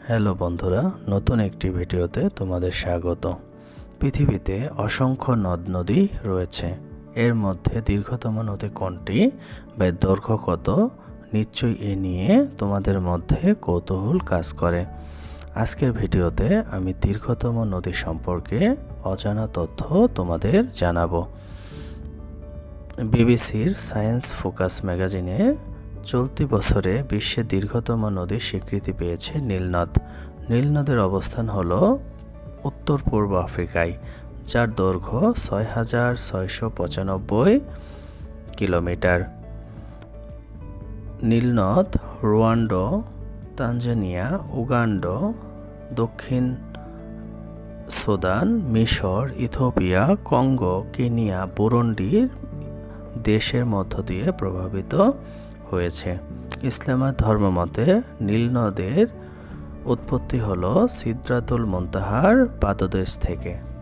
Hello বন্ধুরা, নতুন একটি ভিডিওতে তোমাদের স্বাগত। পৃথিবীতে অসংখ্য নদ নদী রয়েছে। এর মধ্যে দীর্ঘতম নদী কোনটি বা দৈর্ঘ্য কত, নিশ্চয়ই এ নিয়ে তোমাদের মধ্যে কৌতূহল কাজ করে। আজকের ভিডিওতে আমি দীর্ঘতম নদী সম্পর্কে অজানা তথ্য তোমাদের জানাবো। বিবিসির সায়েন্স ফোকাস ম্যাগাজিনে চলতি বছরে বিশ্বের দীর্ঘতম নদীর স্বীকৃতি পেয়েছে নীলনদ। নীলনদের অবস্থান হল উত্তর পূর্ব আফ্রিকায়, যার দৈর্ঘ্য ৬,৬৯৫ কিলোমিটার। নীলনদ রুয়ান্ডা, তানজানিয়া, উগান্ডা, দক্ষিণ সুদান, মিশর, ইথিওপিয়া, কঙ্গো, কেনিয়া, বুরুন্ডির দেশের মধ্য দিয়ে প্রভাবিত হয়েছে। ইসলামের ধর্মমতে নীলনদের উৎপত্তি হল সিদরাতুল মুনতাহার পাদদেশ থেকে।